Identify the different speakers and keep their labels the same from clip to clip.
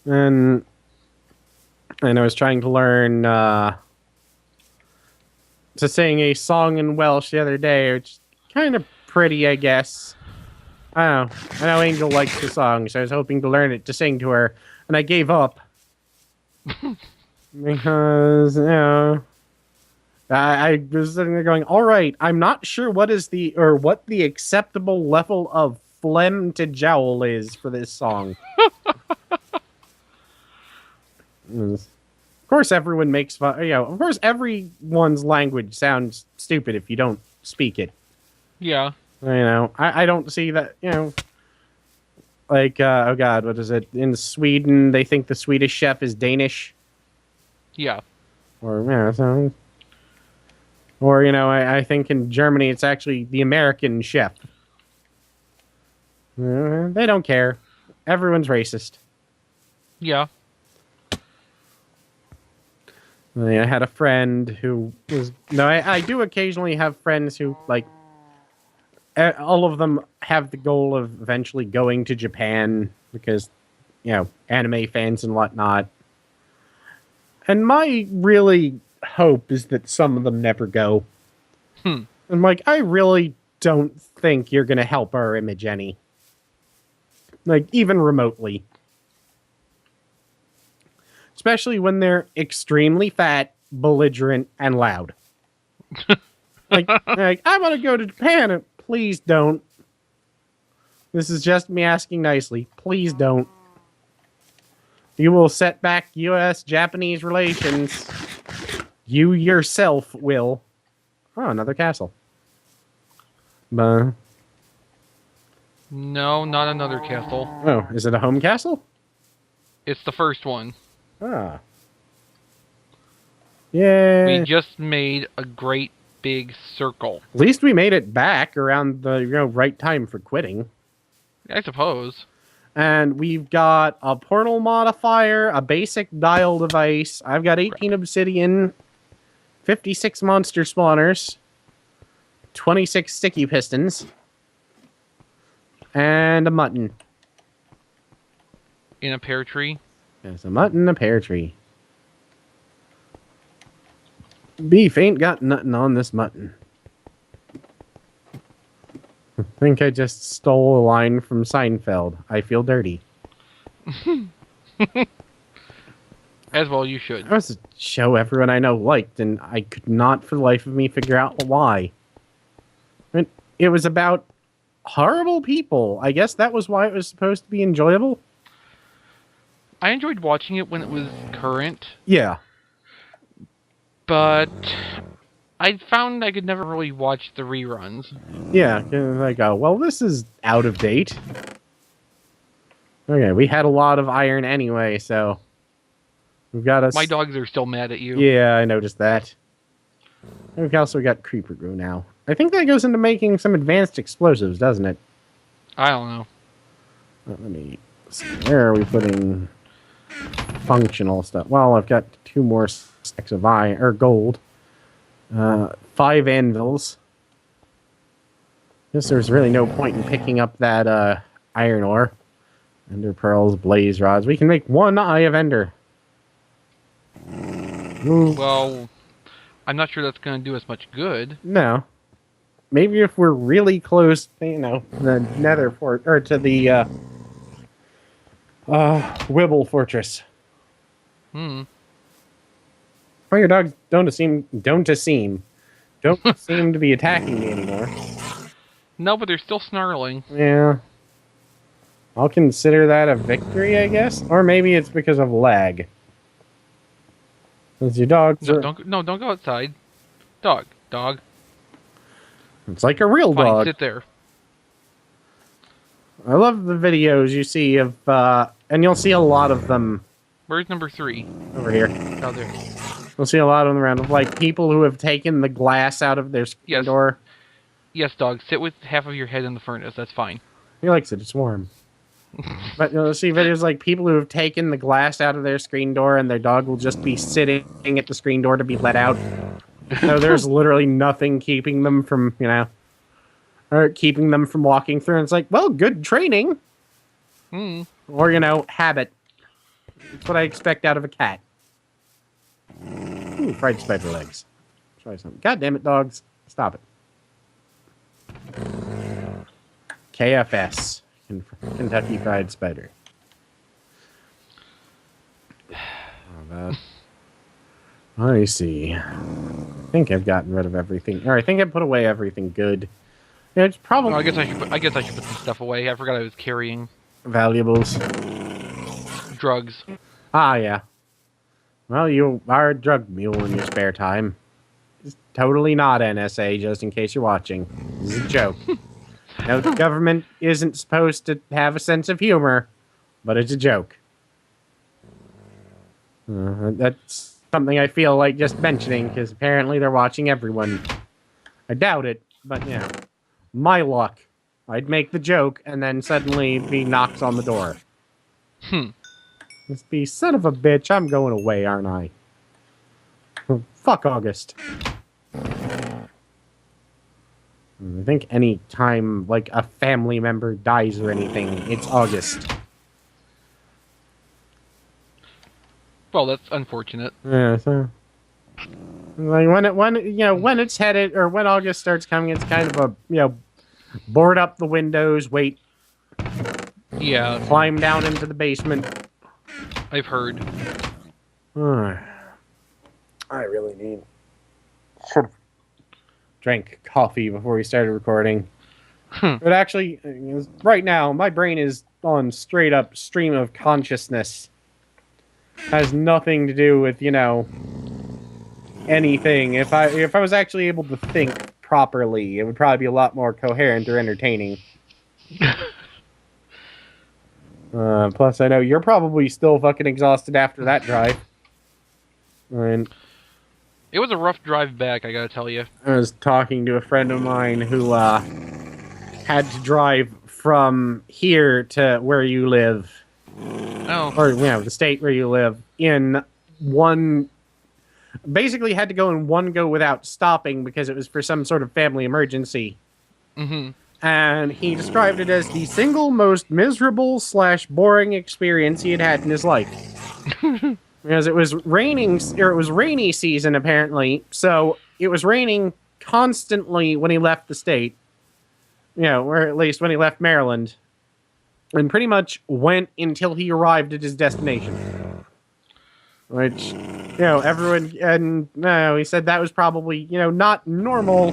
Speaker 1: And I was trying to learn to sing a song in Welsh the other day, which is kind of pretty, I guess. I don't know. I know Angel likes the song, so I was hoping to learn it to sing to her, and I gave up. Because, I was sitting there going, all right, I'm not sure what the acceptable level of phlegm to jowl is for this song. Of course, everyone makes fun. Of course, everyone's language sounds stupid if you don't speak it.
Speaker 2: Yeah.
Speaker 1: I don't see that, like, oh God, what is it? In Sweden, they think the Swedish chef is Danish.
Speaker 2: Yeah.
Speaker 1: Or, I think in Germany, it's actually the American chef. They don't care. Everyone's racist.
Speaker 2: Yeah.
Speaker 1: I had a friend who was... No, I do occasionally have friends who, like... All of them have the goal of eventually going to Japan because, anime fans and whatnot. And my really hope is that some of them never go. I'm like, I really don't think you're going to help our image any. Like, even remotely. Especially when they're extremely fat, belligerent, and loud. like, I want to go to Japan. Please don't. This is just me asking nicely. Please don't. You will set back U.S.-Japanese relations. You yourself will. Oh, another castle.
Speaker 2: No, not another castle.
Speaker 1: Oh, is it a home castle?
Speaker 2: It's the first one.
Speaker 1: Ah. Yeah.
Speaker 2: We just made a great big circle.
Speaker 1: At least we made it back around the right time for quitting.
Speaker 2: I suppose.
Speaker 1: And we've got a portal modifier, a basic dial device. I've got 18 obsidian, 56 monster spawners, 26 sticky pistons, and a mutton.
Speaker 2: In a pear tree?
Speaker 1: There's a mutton, a pear tree. Beef ain't got nothing on this mutton. I think I just stole a line from Seinfeld. I feel dirty.
Speaker 2: As well you should.
Speaker 1: That was a show everyone I know liked, and I could not for the life of me figure out why. I mean, it was about horrible people. I guess that was why it was supposed to be enjoyable.
Speaker 2: I enjoyed watching it when it was current.
Speaker 1: Yeah.
Speaker 2: But I found I could never really watch the reruns.
Speaker 1: Yeah, I go, well, this is out of date. Okay, we had a lot of iron anyway, so we've got us.
Speaker 2: My dogs are still mad at you.
Speaker 1: Yeah, I noticed that. We've also got creeper glue now. I think that goes into making some advanced explosives, doesn't it?
Speaker 2: I don't know.
Speaker 1: Let me see. Where are we putting functional stuff? Well, I've got 2 more stacks of iron or gold. 5 anvils. Guess there's really no point in picking up that iron ore. Ender pearls, blaze rods. We can make 1 eye of ender. Ooh.
Speaker 2: Well, I'm not sure that's going to do us much good.
Speaker 1: No. Maybe if we're really close, the nether fort, or to the Wibble fortress. Well, your dogs don't seem to be attacking me anymore.
Speaker 2: No, but they're still snarling.
Speaker 1: Yeah. I'll consider that a victory, I guess. Or maybe it's because of lag. Since your dogs
Speaker 2: don't go outside. Dog.
Speaker 1: It's like a real
Speaker 2: Fine,
Speaker 1: dog.
Speaker 2: sit there.
Speaker 1: I love the videos you see of, and you'll see a lot of them.
Speaker 2: Where's number 3?
Speaker 1: Over here.
Speaker 2: Oh, there.
Speaker 1: You'll see a lot of them around of, like, people who have taken the glass out of their screen door.
Speaker 2: Yes, dog. Sit with half of your head in the furnace. That's fine.
Speaker 1: He likes it. It's warm. But you'll see videos like people who have taken the glass out of their screen door and their dog will just be sitting at the screen door to be let out. So there's literally nothing keeping them from, or keeping them from walking through. And it's like, well, good training. Or, habit. It's what I expect out of a cat. Ooh, fried spider legs. Try something. God damn it, dogs. Stop it. KFS. Kentucky Fried Spider. I see. I think I've gotten rid of everything. Or I think I put away everything good. Yeah, it's probably...
Speaker 2: No, I guess I should put some stuff away. I forgot I was carrying
Speaker 1: valuables.
Speaker 2: Drugs.
Speaker 1: Ah, yeah. Well, you are a drug mule in your spare time. It's totally not NSA, just in case you're watching. This is a joke. No, the government isn't supposed to have a sense of humor, but it's a joke. That's something I feel like just mentioning, because apparently they're watching everyone. I doubt it, but yeah. My luck. I'd make the joke, and then suddenly be knocks on the door. Must be, son of a bitch, I'm going away, aren't I? Fuck August. I think any time, like, a family member dies or anything, it's August.
Speaker 2: Well, that's unfortunate.
Speaker 1: Yeah, so... like, when it's headed, or when August starts coming, it's kind of a, board up the windows, wait.
Speaker 2: Yeah.
Speaker 1: Climb down into the basement.
Speaker 2: I've heard.
Speaker 1: I really need... should have drank coffee before we started recording. But actually, right now, my brain is on straight up stream of consciousness. Has nothing to do with, anything. If I was actually able to think properly, it would probably be a lot more coherent or entertaining. Plus, I know you're probably still fucking exhausted after that drive. And
Speaker 2: it was a rough drive back, I gotta tell you.
Speaker 1: I was talking to a friend of mine who had to drive from here to where you live.
Speaker 2: Oh.
Speaker 1: Or, the state where you live in one... basically had to go in one go without stopping because it was for some sort of family emergency.
Speaker 2: Mm-hmm.
Speaker 1: And he described it as the single most miserable / boring experience he had had in his life. Because it was raining, or it was rainy season apparently, so it was raining constantly when he left the state. Or at least when he left Maryland. And pretty much went until he arrived at his destination. Which, everyone, and he said that was probably, not normal,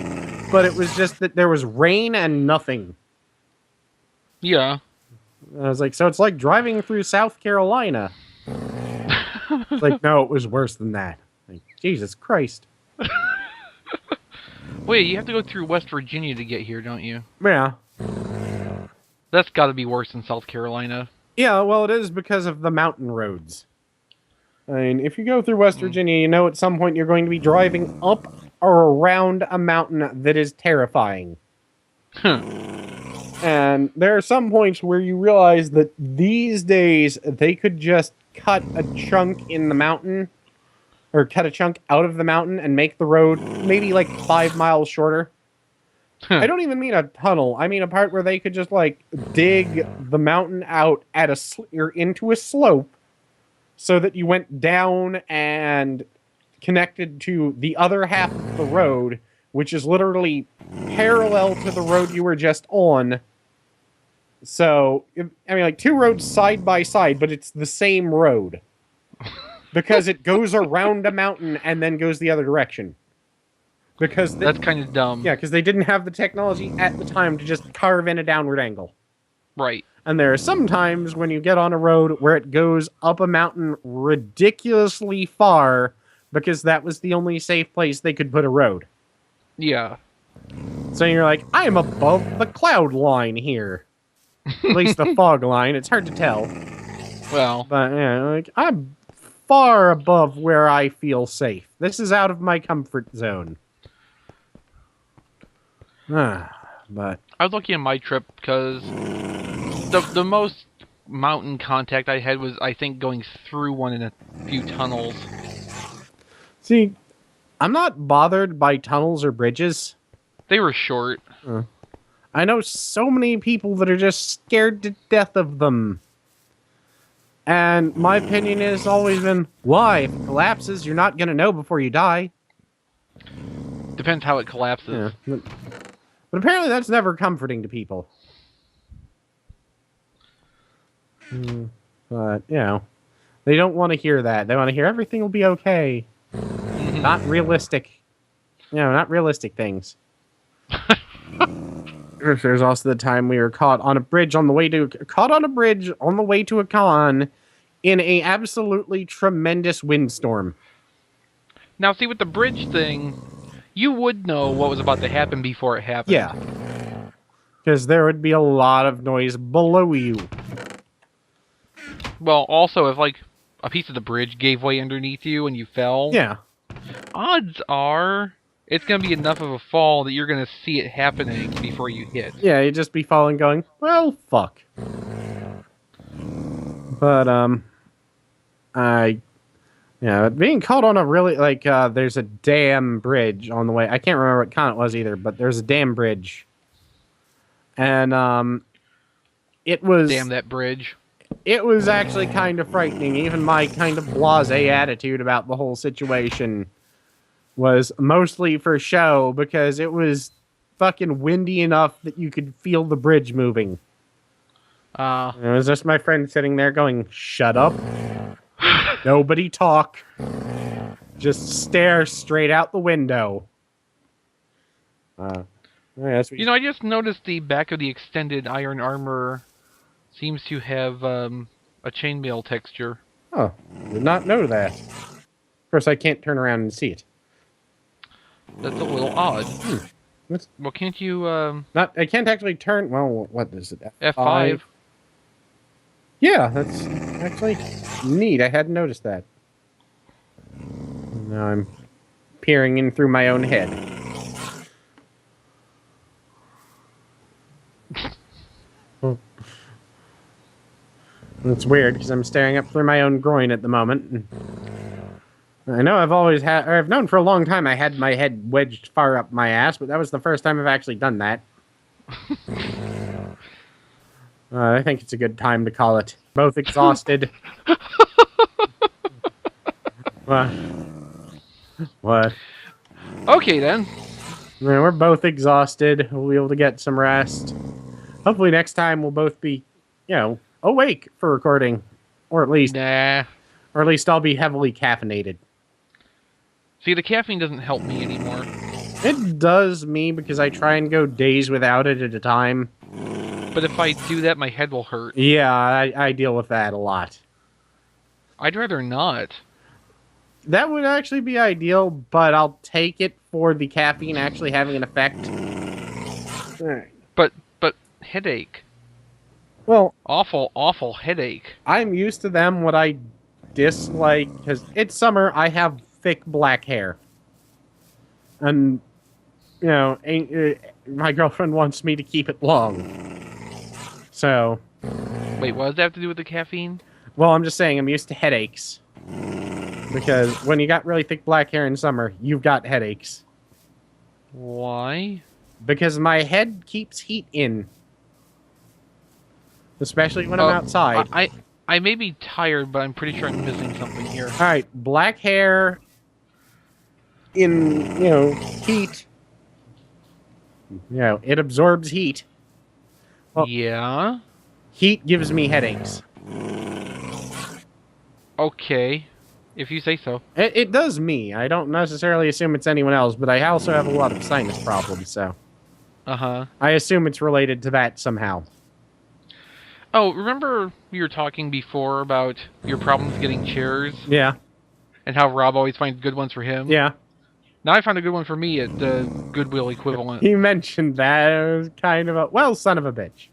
Speaker 1: but it was just that there was rain and nothing.
Speaker 2: Yeah.
Speaker 1: I was like, so it's like driving through South Carolina. It's like, no, it was worse than that. Like, Jesus Christ.
Speaker 2: Wait, you have to go through West Virginia to get here, don't you?
Speaker 1: Yeah.
Speaker 2: That's gotta be worse than South Carolina.
Speaker 1: Yeah, well, it is because of the mountain roads. I mean, if you go through West Virginia, at some point you're going to be driving up or around a mountain that is terrifying. And there are some points where you realize that these days they could just cut a chunk in the mountain, or cut a chunk out of the mountain and make the road maybe like 5 miles shorter. I don't even mean a tunnel. I mean a part where they could just dig the mountain out at or into a slope, so that you went down and connected to the other half of the road, which is literally parallel to the road you were just on. So, I mean, 2 roads side by side, but it's the same road. Because it goes around a mountain and then goes the other direction. Because
Speaker 2: that's kind of dumb.
Speaker 1: Yeah, because they didn't have the technology at the time to just carve in a downward angle.
Speaker 2: Right.
Speaker 1: And there are some times when you get on a road where it goes up a mountain ridiculously far because that was the only safe place they could put a road.
Speaker 2: Yeah.
Speaker 1: So you're like, I'm above the cloud line here. At least the fog line. It's hard to tell.
Speaker 2: Well.
Speaker 1: But, I'm far above where I feel safe. This is out of my comfort zone. But
Speaker 2: I was lucky on my trip because the most mountain contact I had was, I think, going through one in a few tunnels.
Speaker 1: See, I'm not bothered by tunnels or bridges.
Speaker 2: They were short.
Speaker 1: I know so many people that are just scared to death of them. And my opinion has always been, why? If it collapses, you're not going to know before you die.
Speaker 2: Depends how it collapses.
Speaker 1: Yeah. But apparently that's never comforting to people. But, you know, they don't want to hear that. They want to hear everything will be okay. Not realistic. You know, not realistic things. There's also the time we were caught on a bridge on the way to a con in a absolutely tremendous windstorm.
Speaker 2: Now, see, with the bridge thing, you would know what was about to happen before it happened.
Speaker 1: Yeah. Because there would be a lot of noise below you.
Speaker 2: Well, also, if, like, a piece of the bridge gave way underneath you and you fell...
Speaker 1: Yeah.
Speaker 2: Odds are it's going to be enough of a fall that you're going to see it happening before you hit.
Speaker 1: Yeah, you'd just be falling going, well, fuck. But, being caught on a really, there's a damn bridge on the way. I can't remember what con it was either, but there's a damn bridge. And, it was...
Speaker 2: Damn that bridge.
Speaker 1: It was actually kind of frightening. Even my kind of blasé attitude about the whole situation was mostly for show, because it was fucking windy enough that you could feel the bridge moving. It was just my friend sitting there going, shut up. Nobody talk. Just stare straight out the window.
Speaker 2: You know, I just noticed the back of the extended iron armor seems to have a chainmail texture.
Speaker 1: Oh, did not know that. Of course, I can't turn around and see it.
Speaker 2: That's a little odd.
Speaker 1: What's...
Speaker 2: Well, can't you...
Speaker 1: I can't actually turn... Well, what is it?
Speaker 2: F5?
Speaker 1: Yeah, that's actually neat. I hadn't noticed that. Now I'm peering in through my own head. It's weird, because I'm staring up through my own groin at the moment. I know I've known for a long time I had my head wedged far up my ass, but that was the first time I've actually done that. I think it's a good time to call it. Both exhausted. What?
Speaker 2: Okay, then.
Speaker 1: Yeah, we're both exhausted. We'll be able to get some rest. Hopefully next time we'll both be, awake for recording. Or at least...
Speaker 2: Nah.
Speaker 1: Or at least I'll be heavily caffeinated.
Speaker 2: See, the caffeine doesn't help me anymore.
Speaker 1: It does me, because I try and go days without it at a time.
Speaker 2: But if I do that, my head will hurt.
Speaker 1: Yeah, I deal with that a lot.
Speaker 2: I'd rather not.
Speaker 1: That would actually be ideal, but I'll take it for the caffeine actually having an effect.
Speaker 2: But headache.
Speaker 1: Well...
Speaker 2: Awful headache.
Speaker 1: I'm used to them. What I dislike, because it's summer, I have thick black hair. And, my girlfriend wants me to keep it long. So...
Speaker 2: Wait, what does that have to do with the caffeine?
Speaker 1: Well, I'm just saying I'm used to headaches. Because when you got really thick black hair in summer, you've got headaches.
Speaker 2: Why?
Speaker 1: Because my head keeps heat in. Especially when I'm outside.
Speaker 2: I may be tired, but I'm pretty sure I'm missing something here.
Speaker 1: Alright, black hair in, heat. It absorbs heat. Well,
Speaker 2: yeah?
Speaker 1: Heat gives me headaches.
Speaker 2: Okay. If you say so.
Speaker 1: It does me. I don't necessarily assume it's anyone else, but I also have a lot of sinus problems, so...
Speaker 2: Uh-huh.
Speaker 1: I assume it's related to that somehow.
Speaker 2: Oh, remember we were talking before about your problems getting chairs?
Speaker 1: Yeah.
Speaker 2: And how Rob always finds good ones for him?
Speaker 1: Yeah.
Speaker 2: Now I found a good one for me at the Goodwill equivalent.
Speaker 1: He mentioned that. It was kind of a... Well, son of a bitch.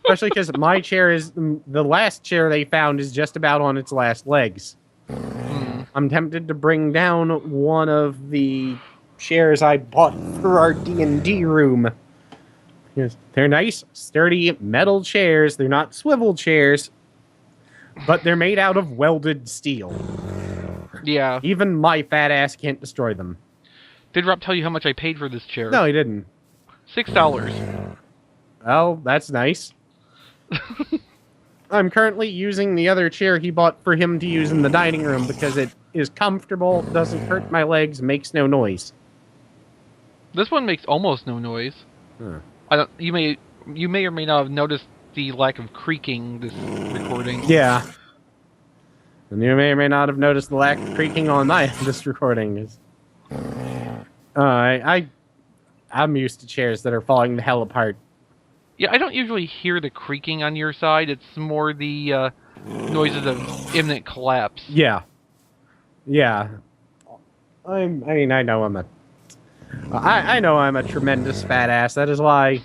Speaker 1: Especially because my chair is... The last chair they found is just about on its last legs. I'm tempted to bring down one of the chairs I bought for our D&D room. They're nice, sturdy metal chairs. They're not swivel chairs, but they're made out of welded steel.
Speaker 2: Yeah.
Speaker 1: Even my fat ass can't destroy them.
Speaker 2: Did Rob tell you how much I paid for this chair?
Speaker 1: No, he didn't.
Speaker 2: $6.
Speaker 1: Well, that's nice. I'm currently using the other chair he bought for him to use in the dining room because it is comfortable, doesn't hurt my legs, makes no noise.
Speaker 2: This one makes almost no noise.
Speaker 1: Huh.
Speaker 2: You may or may not have noticed the lack of creaking this recording.
Speaker 1: Yeah. And you may or may not have noticed the lack of creaking on this recording. I'm used to chairs that are falling the hell apart.
Speaker 2: Yeah, I don't usually hear the creaking on your side. It's more the noises of imminent collapse.
Speaker 1: Yeah. Yeah. I know I know I'm a tremendous fat ass. That is why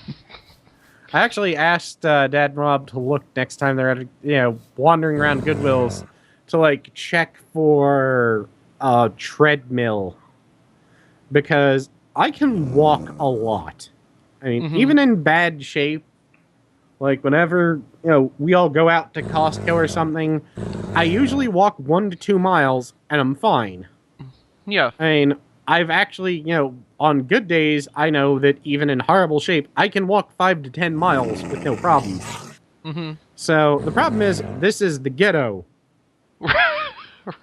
Speaker 1: I actually asked Dad and Rob to look next time they're at, wandering around Goodwill's to, like, check for a treadmill. Because I can walk a lot. I mean, even in bad shape, like whenever, we all go out to Costco or something, I usually walk 1 to 2 miles and I'm fine.
Speaker 2: Yeah.
Speaker 1: I mean, I've actually, on good days, I know that even in horrible shape, I can walk 5 to 10 miles with no problem. So the problem is, this is the ghetto.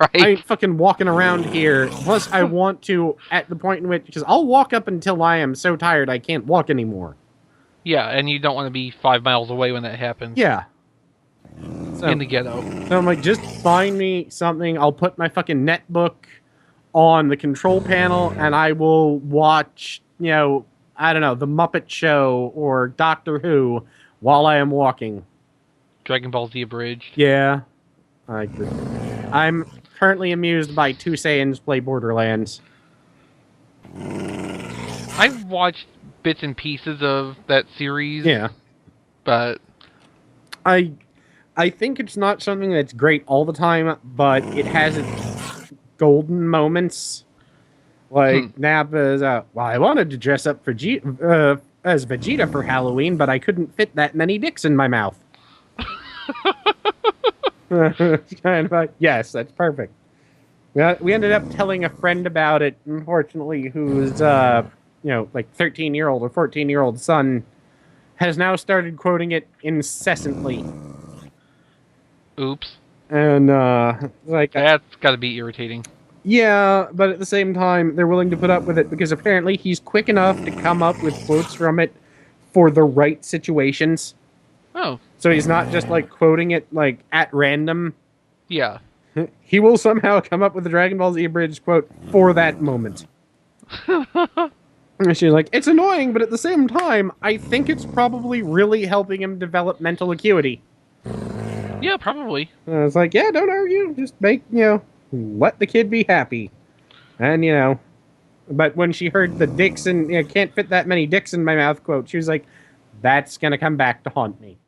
Speaker 2: Right.
Speaker 1: I ain't fucking walking around here. Plus, I want to, at the point in which, because I'll walk up until I am so tired I can't walk anymore.
Speaker 2: Yeah, and you don't want to be 5 miles away when that happens.
Speaker 1: Yeah. So,
Speaker 2: in the ghetto.
Speaker 1: So I'm like, just find me something. I'll put my fucking netbook on the control panel and I will watch, I don't know, The Muppet Show or Doctor Who while I am walking.
Speaker 2: Dragon Ball Z Abridged.
Speaker 1: Yeah. I'm currently amused by 2 Saiyans play Borderlands.
Speaker 2: I've watched bits and pieces of that series.
Speaker 1: Yeah.
Speaker 2: But
Speaker 1: I think it's not something that's great all the time, but it has its golden moments. Like Nappa's, I wanted to dress up for as Vegeta for Halloween, but I couldn't fit that many dicks in my mouth. Kind of like, yes, that's perfect. We ended up telling a friend about it, unfortunately, whose, 13-year-old or 14-year-old son has now started quoting it incessantly.
Speaker 2: Oops.
Speaker 1: And,
Speaker 2: that's gotta be irritating.
Speaker 1: Yeah, but at the same time, they're willing to put up with it because apparently he's quick enough to come up with quotes from it for the right situations.
Speaker 2: Oh.
Speaker 1: So he's not just, quoting it, at random.
Speaker 2: Yeah.
Speaker 1: He will somehow come up with a Dragon Ball Z Abridged quote for that moment. And she's like, it's annoying, but at the same time, I think it's probably really helping him develop mental acuity.
Speaker 2: Yeah, probably.
Speaker 1: I was like, yeah, don't argue. Just let the kid be happy. And, but when she heard the dicks and, can't fit that many dicks in my mouth quote, she was like, that's gonna come back to haunt me.